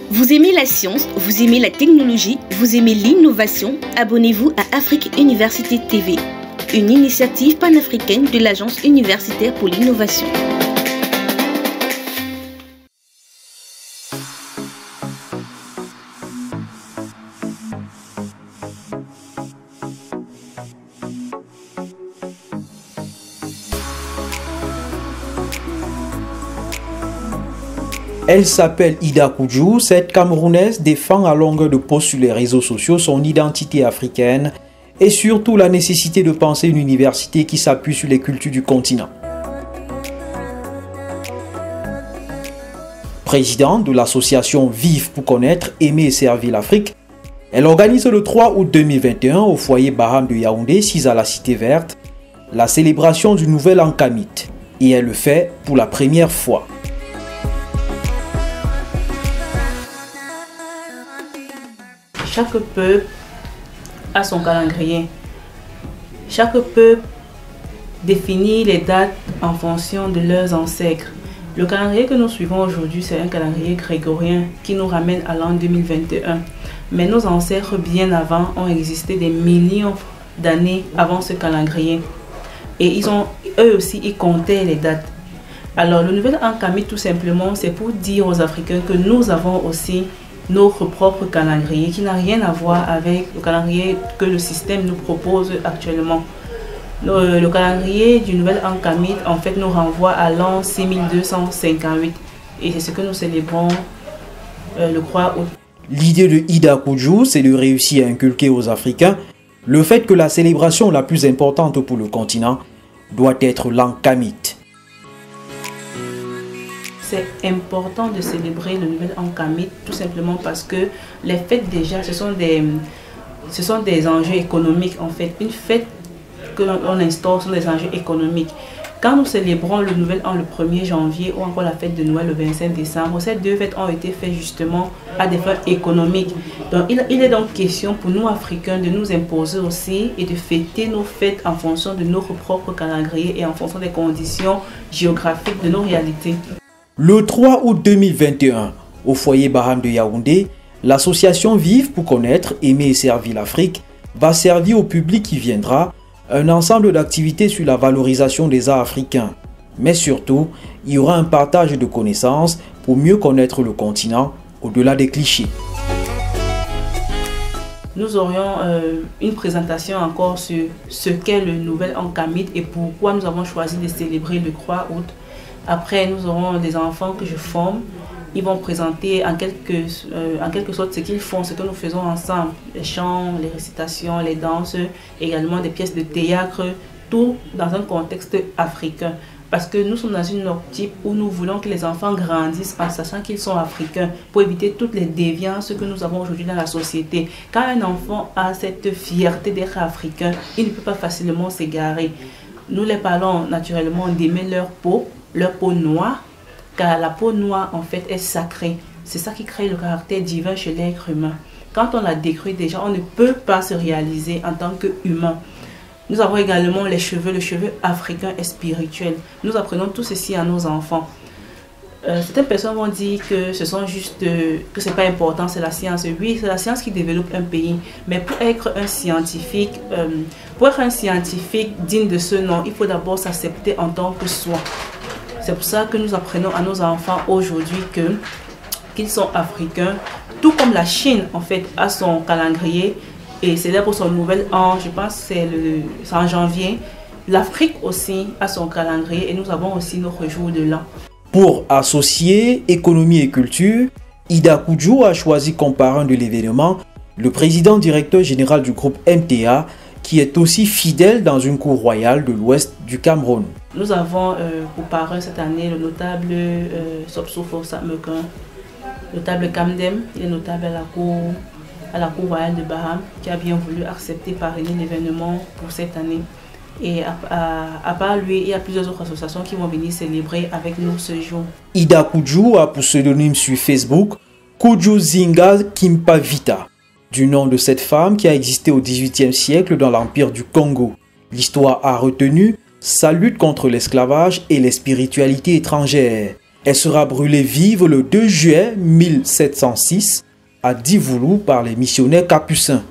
Vous aimez la science, vous aimez la technologie, vous aimez l'innovation? Abonnez-vous à Afrique Université TV, une initiative panafricaine de l'Agence universitaire pour l'innovation. Elle s'appelle Ida Koudjou. Cette Camerounaise défend à longueur de posts sur les réseaux sociaux son identité africaine et surtout la nécessité de penser une université qui s'appuie sur les cultures du continent. Présidente de l'association Vive pour connaître, aimer et servir l'Afrique, elle organise le 3 août 2021 au foyer Baham de Yaoundé, 6 à la Cité Verte, la célébration du nouvel an kamite. Et elle le fait pour la première fois. Chaque peuple a son calendrier. Chaque peuple définit les dates en fonction de leurs ancêtres. Le calendrier que nous suivons aujourd'hui, c'est un calendrier grégorien qui nous ramène à l'an 2021. Mais nos ancêtres, bien avant, ont existé des millions d'années avant ce calendrier. Et eux aussi, ils comptaient les dates. Alors, le nouvel an kamite, tout simplement, c'est pour dire aux Africains que nous avons aussi notre propre calendrier qui n'a rien à voir avec le calendrier que le système nous propose actuellement. Le calendrier du nouvel an kamite en fait nous renvoie à l'an 6258 et c'est ce que nous célébrons le 3 août. L'idée de Ida Koudjou, c'est de réussir à inculquer aux Africains le fait que la célébration la plus importante pour le continent doit être l'an kamite. C'est important de célébrer le nouvel an kamite tout simplement parce que les fêtes déjà, ce sont des enjeux économiques en fait. Une fête que l'on instaure sont des enjeux économiques. Quand nous célébrons le nouvel an le 1er janvier ou encore la fête de Noël le 25 décembre, ces deux fêtes ont été faites justement à des fins économiques. Donc il est donc question pour nous Africains de nous imposer aussi et de fêter nos fêtes en fonction de notre propre calendrier et en fonction des conditions géographiques de nos réalités. Le 3 août 2021, au foyer Baham de Yaoundé, l'association Vive pour connaître, aimer et servir l'Afrique va servir au public qui viendra un ensemble d'activités sur la valorisation des arts africains. Mais surtout, il y aura un partage de connaissances pour mieux connaître le continent au-delà des clichés. Nous aurions une présentation encore sur ce qu'est le nouvel an kamite et pourquoi nous avons choisi de célébrer le 3 août. Après, nous aurons des enfants que je forme. Ils vont présenter en quelque sorte ce qu'ils font, ce que nous faisons ensemble. Les chants, les récitations, les danses, également des pièces de théâtre, tout dans un contexte africain. Parce que nous sommes dans une optique où nous voulons que les enfants grandissent en sachant qu'ils sont africains pour éviter toutes les déviances que nous avons aujourd'hui dans la société. Quand un enfant a cette fierté d'être africain, il ne peut pas facilement s'égarer. Nous les parlons naturellement d'aimer leur peau noire, car la peau noire en fait est sacrée. C'est ça qui crée le caractère divin chez l'être humain. Quand on la décrit déjà, on ne peut pas se réaliser en tant qu'humain. Nous avons également les cheveux. Le cheveu africain est spirituel. Nous apprenons tout ceci à nos enfants. Certaines personnes vont dire que ce sont juste que c'est pas important, c'est la science. Oui, c'est la science qui développe un pays. Mais pour être un scientifique digne de ce nom, il faut d'abord s'accepter en tant que soi. C'est pour ça que nous apprenons à nos enfants aujourd'hui qu'ils sont africains, tout comme la Chine en fait a son calendrier et célèbre son nouvel an, je pense que c'est en janvier. L'Afrique aussi a son calendrier et nous avons aussi notre jour de l'an. Pour associer économie et culture, Ida Koudjou a choisi comme parrain de l'événement le président directeur général du groupe MTA, qui est aussi fidèle dans une cour royale de l'ouest du Cameroun. Nous avons pour parrain cette année le notable Sopsoufo Samekin, notable Kamdem, il est notable à la cour royale de Baham, qui a bien voulu accepter parrainer l'événement pour cette année. Et à part lui, il y a plusieurs autres associations qui vont venir célébrer avec nous ce jour. Ida Koudjou a pour pseudonyme sur Facebook Koudjou Zinga Kimpa Vita, du nom de cette femme qui a existé au XVIIIe siècle dans l'Empire du Congo. L'histoire a retenu sa lutte contre l'esclavage et les spiritualités étrangères. Elle sera brûlée vive le 2 juillet 1706 à Divoulou par les missionnaires capucins.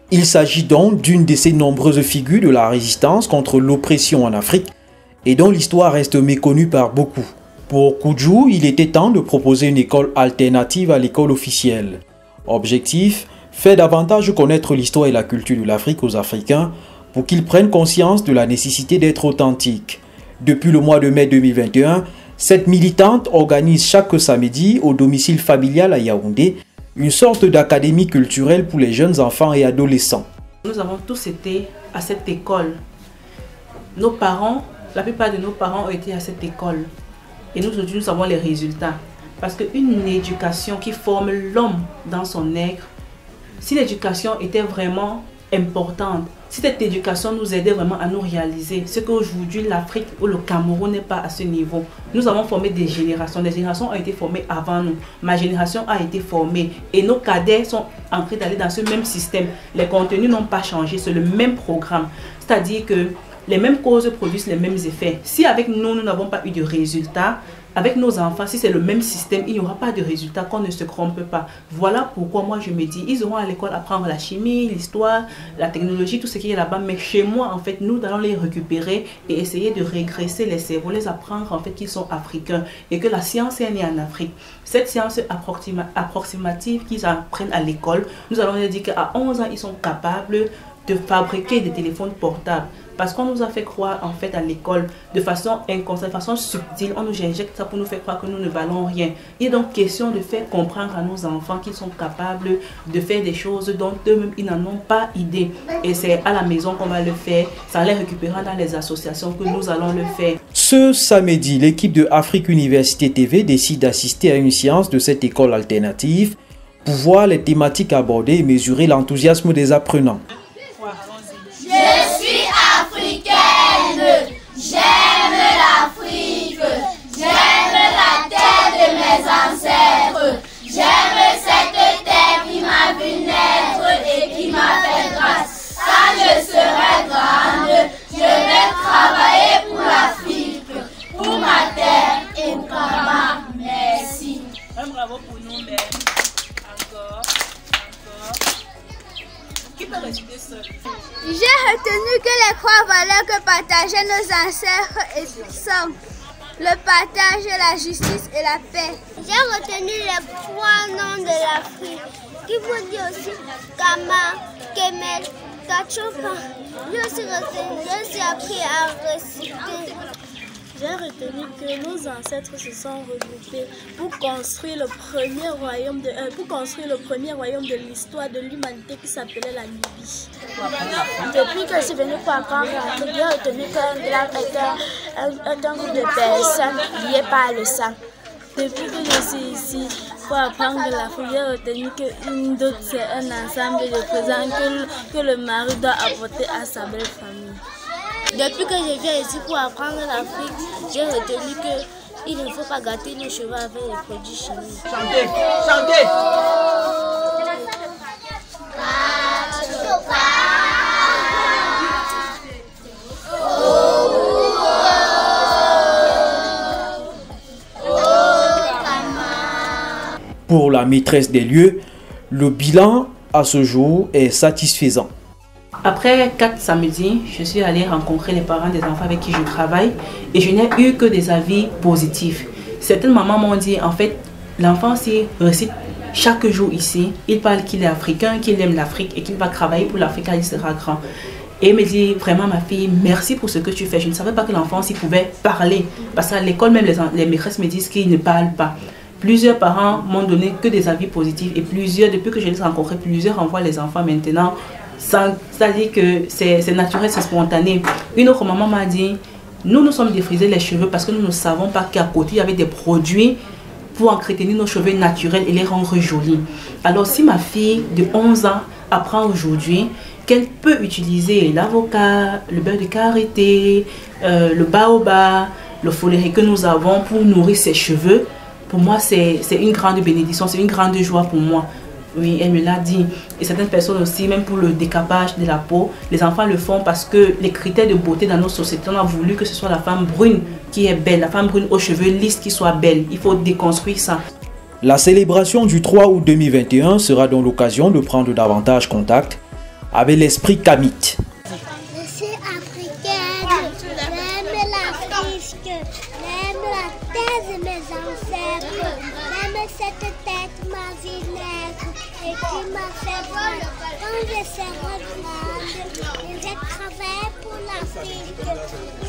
Il s'agit donc d'une de ces nombreuses figures de la résistance contre l'oppression en Afrique et dont l'histoire reste méconnue par beaucoup. Pour Koudjou, il était temps de proposer une école alternative à l'école officielle. Objectif, faire davantage connaître l'histoire et la culture de l'Afrique aux Africains pour qu'ils prennent conscience de la nécessité d'être authentiques. Depuis le mois de mai 2021, cette militante organise chaque samedi au domicile familial à Yaoundé une sorte d'académie culturelle pour les jeunes enfants et adolescents. Nous avons tous été à cette école. Nos parents, la plupart de nos parents ont été à cette école. Et nous, aujourd'hui, nous avons les résultats. Parce qu'une éducation qui forme l'homme dans son être, si l'éducation était vraiment importante, si cette éducation nous aidait vraiment à nous réaliser, ce qu'aujourd'hui l'Afrique ou le Cameroun n'est pas à ce niveau. Nous avons formé des générations ont été formées avant nous. Ma génération a été formée et nos cadets sont en train d'aller dans ce même système. Les contenus n'ont pas changé, c'est le même programme. C'est-à-dire que les mêmes causes produisent les mêmes effets. Si avec nous, nous n'avons pas eu de résultats, avec nos enfants, si c'est le même système, il n'y aura pas de résultats, qu'on ne se trompe pas. Voilà pourquoi moi je me dis, ils auront à l'école apprendre la chimie, l'histoire, la technologie, tout ce qui est là-bas. Mais chez moi, en fait, nous allons les récupérer et essayer de régresser les cerveaux, les apprendre en fait qu'ils sont africains et que la science est née en Afrique. Cette science approximative qu'ils apprennent à l'école, nous allons leur dire qu'à 11 ans, ils sont capables de fabriquer des téléphones portables. Parce qu'on nous a fait croire en fait à l'école de façon inconsciente, de façon subtile, on nous injecte ça pour nous faire croire que nous ne valons rien. Il est donc question de faire comprendre à nos enfants qu'ils sont capables de faire des choses dont eux-mêmes ils n'en ont pas idée. Et c'est à la maison qu'on va le faire, ça les récupérera dans les associations que nous allons le faire. Ce samedi, l'équipe de Afrique Université TV décide d'assister à une séance de cette école alternative pour voir les thématiques abordées et mesurer l'enthousiasme des apprenants. Je suis africaine, j'aime l'Afrique, j'aime la terre de mes ancêtres, j'aime cette terre qui m'a vu naître et qui m'a fait grâce. Quand je serai grande, je vais travailler pour l'Afrique, pour ma terre et pour ma. Merci. Un bravo pour nous, mais encore. Qui peut réciter seul? J'ai retenu que les trois valeurs que partageaient nos ancêtres sont le partage, la justice et la paix. J'ai retenu les trois noms de l'Afrique qui vous dire aussi Kama, Kemet, Kachopa. J'ai aussi appris à réciter. J'ai retenu que nos ancêtres se sont regroupés pour construire le premier royaume de l'histoire de l'humanité qui s'appelait la Libye. Depuis que je suis venue pour apprendre l'Afrique, j'ai retenu qu'un est un groupe de personnes liées par le sang. Depuis que je suis ici pour apprendre l'Afrique, j'ai retenu qu'une dot c'est un ensemble de présents que le mari doit apporter à sa belle famille. Depuis que je viens ici pour apprendre l'Afrique, j'ai retenu qu'il ne faut pas gâter nos cheveux avec les produits chimiques. Chantez, chantez. Pour la maîtresse des lieux, le bilan à ce jour est satisfaisant. Après 4 samedis, je suis allée rencontrer les parents des enfants avec qui je travaille et je n'ai eu que des avis positifs. Certaines mamans m'ont dit, en fait, l'enfant s'y récite chaque jour ici, il parle qu'il est africain, qu'il aime l'Afrique et qu'il va travailler pour l'Afrique quand il sera grand. Et il me dit, vraiment ma fille, merci pour ce que tu fais. Je ne savais pas que l'enfant s'y pouvait parler. Parce qu'à l'école, même les maîtresses me disent qu'ils ne parlent pas. Plusieurs parents m'ont donné que des avis positifs et plusieurs, depuis que je les ai rencontrés, plusieurs envoient les enfants maintenant. C'est-à-dire que c'est naturel, c'est spontané. Une autre maman m'a dit, nous sommes défrisés les cheveux parce que nous ne savons pas qu'à côté il y avait des produits pour entretenir nos cheveux naturels et les rendre jolis. Alors si ma fille de 11 ans apprend aujourd'hui qu'elle peut utiliser l'avocat, le beurre de karité, le baobab, le foléré que nous avons pour nourrir ses cheveux, pour moi c'est une grande bénédiction, c'est une grande joie pour moi. Oui, elle me l'a dit. Et certaines personnes aussi, même pour le décapage de la peau, les enfants le font parce que les critères de beauté dans nos sociétés, on a voulu que ce soit la femme brune qui est belle, la femme brune aux cheveux lisses qui soit belle. Il faut déconstruire ça. La célébration du 3 août 2021 sera donc l'occasion de prendre davantage contact avec l'esprit kamite. Je suis africaine, j'aime l'Afrique, j'aime la terre de mes ancêtres, j'aime cette tête ma vie nègre et qui m'a fait voir. Quand je serai grande, je vais travailler pour l'Afrique.